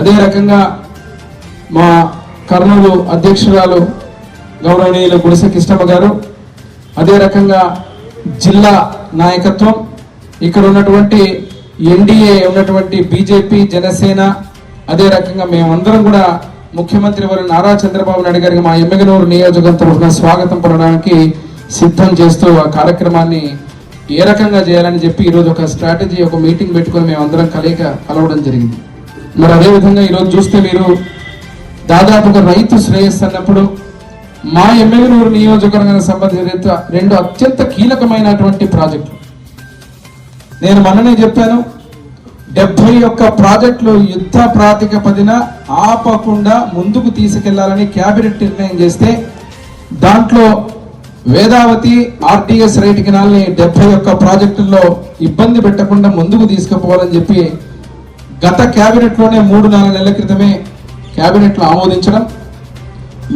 అదే రకంగా మా కర్నూలు అధ్యక్షురాలు గౌరవనీయులు గుడిసె కిష్టమ్మ గారు, అదే రకంగా జిల్లా నాయకత్వం, ఇక్కడ ఉన్నటువంటి ఎన్డీఏ ఉన్నటువంటి బీజేపీ, జనసేన, అదే రకంగా మేమందరం కూడా ముఖ్యమంత్రి వారు నారా చంద్రబాబు నాయుడు గారికి మా ఎమ్మిగనూరు నియోజకవర్గం తరఫున స్వాగతం పడడానికి సిద్ధం చేస్తూ ఆ కార్యక్రమాన్ని ఏ రకంగా చేయాలని చెప్పి ఈరోజు ఒక స్ట్రాటజీ, ఒక మీటింగ్ పెట్టుకొని మేమందరం కలవడం జరిగింది. మరి అదేవిధంగా ఈరోజు చూస్తే మీరు దాదాపుగా రైతు శ్రేయస్సు అన్నప్పుడు మా ఎమ్మిగనూరు నియోజకవర్గానికి సంబంధించిన రెండు అత్యంత కీలకమైనటువంటి ప్రాజెక్టులు. నేను మొన్ననే చెప్పాను, 71 ప్రాజెక్టులు యుద్ధ ప్రాతిపదికన ఆపకుండా ముందుకు తీసుకెళ్లాలని కేబినెట్ నిర్ణయం చేస్తే దాంట్లో వేదావతి ఆర్టీఎస్ రైట్ కెనాల్ని 71 ప్రాజెక్టుల్లో ఇబ్బంది పెట్టకుండా ముందుకు తీసుకుపోవాలని చెప్పి గత కేబినెట్లోనే 3-4 నెలల క్రితమే కేబినెట్లో ఆమోదించడం,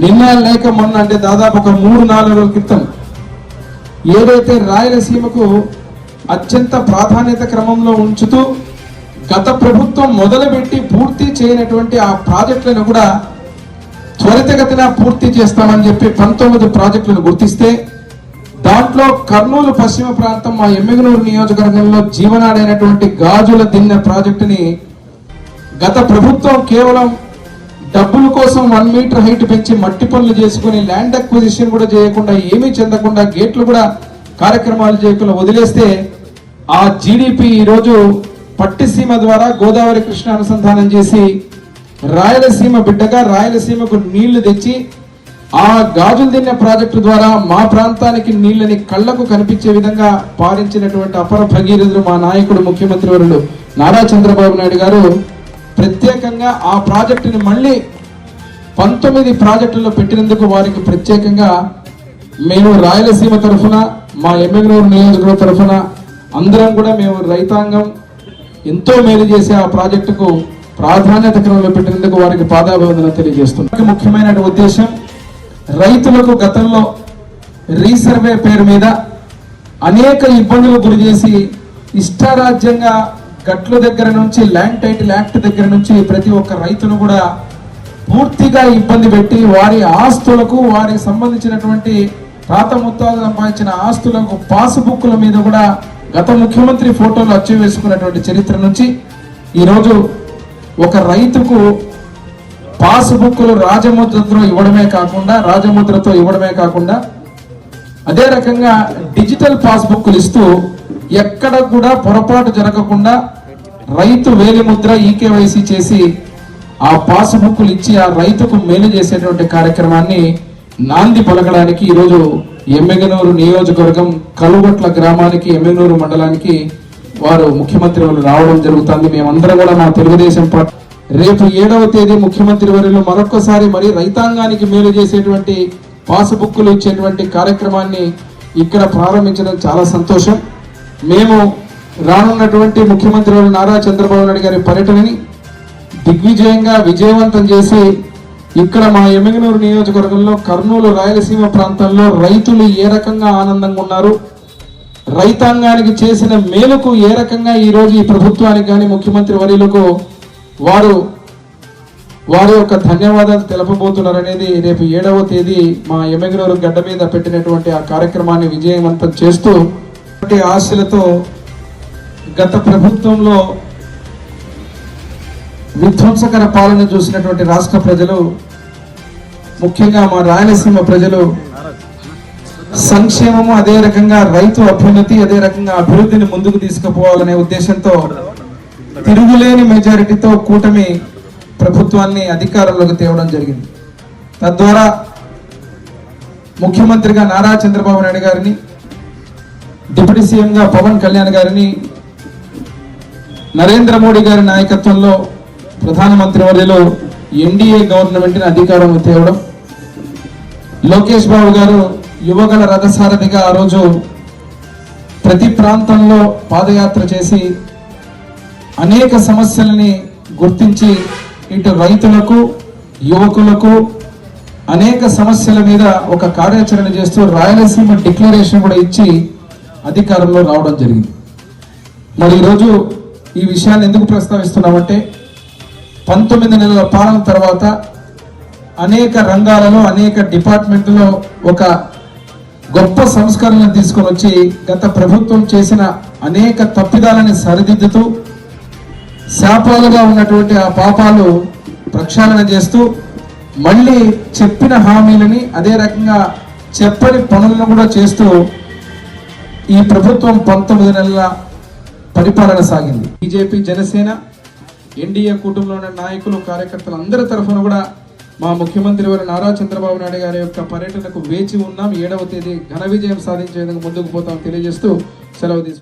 నిన్న లేక మొన్న అంటే దాదాపు ఒక 3-4 రోజుల క్రితం ఏదైతే రాయలసీమకు అత్యంత ప్రాధాన్యత క్రమంలో ఉంచుతూ గత ప్రభుత్వం మొదలుపెట్టి పూర్తి చేయనటువంటి ఆ ప్రాజెక్టులను కూడా త్వరితగతిన పూర్తి చేస్తామని చెప్పి 19 ప్రాజెక్టులను గుర్తిస్తే దాంట్లో కర్నూలు పశ్చిమ ప్రాంతం మా ఎమ్మిగనూరు నియోజకవర్గంలో జీవనాడైనటువంటి గాజుల దిన్నె ప్రాజెక్టుని గత ప్రభుత్వం కేవలం డబ్బుల కోసం 1 మీటర్ హైట్ పెంచి మట్టి పనులు చేసుకుని ల్యాండ్ అక్విజిషన్ కూడా చేయకుండా, ఏమీ చెందకుండా, గేట్లు కూడా కార్యక్రమాలు చేయకుండా వదిలేస్తే ఆ జీడిపి ఈరోజు పట్టిసీమ ద్వారా గోదావరి కృష్ణ అనుసంధానం చేసి రాయలసీమ బిడ్డగా రాయలసీమకు నీళ్లు తెచ్చి ఆ గాజుల దిన్నె ప్రాజెక్టు ద్వారా మా ప్రాంతానికి నీళ్ళని కళ్లకు కనిపించే విధంగా పారించినటువంటి అపర భగీరథుడు మా నాయకుడు ముఖ్యమంత్రి వర్యులు నారా చంద్రబాబు నాయుడు గారు ప్రత్యేకంగా ఆ ప్రాజెక్టుని మళ్ళీ 19 ప్రాజెక్టుల్లో పెట్టినందుకు వారికి ప్రత్యేకంగా మేము రాయలసీమ తరఫున, మా ఎమ్మిగనూరు నియోజకవర్గం తరఫున అందరం కూడా మేము రైతాంగం ఎంతో మేలు చేసే ఆ ప్రాజెక్టుకు ప్రాధాన్యత క్రమంలో పెట్టినందుకు వారికి పాదాభివందన తెలియజేస్తున్నాం. ముఖ్యమైన ఉద్దేశం, రైతులకు గతంలో రీసర్వే పేరు మీద అనేక ఇబ్బందులు గురి చేసి ఇష్టారాజ్యంగా గట్ల దగ్గర నుంచి ల్యాండ్ టైటిల్ యాక్ట్ దగ్గర నుంచి ప్రతి ఒక్క రైతును కూడా పూర్తిగా ఇబ్బంది పెట్టి వారి ఆస్తులకు, వారికి సంబంధించినటువంటి తాత ముత్తాతలు సంపాదించిన ఆస్తులకు పాస్బుక్ల మీద కూడా గత ముఖ్యమంత్రి ఫోటోలు అచ్చు వేసుకున్నటువంటి చరిత్ర నుంచి ఈరోజు ఒక రైతుకు పాస్బుక్లు రాజముద్రతో ఇవ్వడమే కాకుండా అదే రకంగా డిజిటల్ పాస్బుక్లు ఇస్తూ ఎక్కడ కూడా పొరపాటు జరగకుండా రైతు వేలిముద్ర ఈకేవైసీ చేసి ఆ పాస్బుక్లు ఇచ్చి ఆ రైతుకు మేలు చేసేటువంటి కార్యక్రమాన్ని నాంది పలకడానికి ఈరోజు ఎమ్మిగనూరు నియోజకవర్గం కలుగొట్ల గ్రామానికి, ఎమ్మిగనూరు మండలానికి వారు ముఖ్యమంత్రి వారు రావడం జరుగుతుంది. మేమందరం కూడా మా తెలుగుదేశం పార్టీ రేపు 7వ తేదీ ముఖ్యమంత్రి వర్యులు మరొకసారి మరి రైతాంగానికి మేలు చేసేటువంటి పాస్బుక్లు ఇచ్చేటువంటి కార్యక్రమాన్ని ఇక్కడ ప్రారంభించడం చాలా సంతోషం. మేము రానున్నటువంటి ముఖ్యమంత్రి వర్యులు నారా చంద్రబాబు నాయుడు గారి పర్యటనని దిగ్విజయంగా విజయవంతం చేసి ఇక్కడ మా ఎమ్మిగనూరు నియోజకవర్గంలో కర్నూలు రాయలసీమ ప్రాంతంలో రైతులు ఏ రకంగా ఆనందంగా ఉన్నారు, రైతాంగానికి చేసిన మేలుకు ఏ రకంగా ఈరోజు ఈ ప్రభుత్వానికి కానీ ముఖ్యమంత్రి వర్యులకు వారి యొక్క ధన్యవాదాలు తెలపబోతున్నారనేది రేపు 7వ తేదీ మా ఎమ్మిగనూరు గడ్డ మీద పెట్టినటువంటి ఆ కార్యక్రమాన్ని విజయవంతం చేస్తూ ఆశలతో గత ప్రభుత్వంలో విధ్వంసకర పాలన చూసినటువంటి రాష్ట్ర ప్రజలు, ముఖ్యంగా మా రాయలసీమ ప్రజలు సంక్షేమము, అదే రకంగా రైతు అభ్యున్నతి, అదే రకంగా అభివృద్ధిని ముందుకు తీసుకుపోవాలనే ఉద్దేశంతో తిరుగులేని మెజారిటీతో కూటమి ప్రభుత్వాన్ని అధికారంలోకి తేవడం జరిగింది. తద్వారా ముఖ్యమంత్రిగా నారా చంద్రబాబు నాయుడు గారిని, డిప్యూటీ సీఎంగా పవన్ కళ్యాణ్ గారిని, నరేంద్ర మోడీ గారి నాయకత్వంలో ప్రధానమంత్రి వర్యులు ఎన్డీఏ గవర్నమెంట్ని అధికారం తేవడం, లోకేష్ బాబు గారు యువగల రథసారథిగా ఆ రోజు ప్రతి ప్రాంతంలో పాదయాత్ర చేసి అనేక సమస్యలని గుర్తించి ఇటు రైతులకు, యువకులకు అనేక సమస్యల మీద ఒక కార్యాచరణ చేస్తూ రాయలసీమ డిక్లరేషన్ కూడా ఇచ్చి అధికారంలో రావడం జరిగింది. మరి ఈరోజు ఈ విషయాన్ని ఎందుకు ప్రస్తావిస్తున్నామంటే 19 నెలల పాలన తర్వాత అనేక రంగాలలో అనేక డిపార్ట్మెంట్లో ఒక గొప్ప సంస్కరణ తీసుకొని వచ్చి గత ప్రభుత్వం చేసిన అనేక తప్పిదాలని సరిదిద్దుతూ శాపాలుగా ఉన్నటువంటి ఆ పాపాలు ప్రక్షాళన చేస్తూ మళ్ళీ చెప్పిన హామీలని అదే రకంగా చెప్పని పనులను కూడా చేస్తూ ఈ ప్రభుత్వం 19 నెలల పరిపాలన సాగింది. బీజేపీ, జనసేన, ఎన్డీఏ కూటమిలో ఉన్న నాయకులు, కార్యకర్తలు అందరి తరఫున కూడా మా ముఖ్యమంత్రి వారు నారా చంద్రబాబు నాయుడు గారి యొక్క పర్యటనకు వేచి ఉన్నాం. 7వ తేదీ ఘన విజయం సాధించేందుకు ముందుకు పోతాం తెలియజేస్తూ సెలవు తీసుకుంటాం.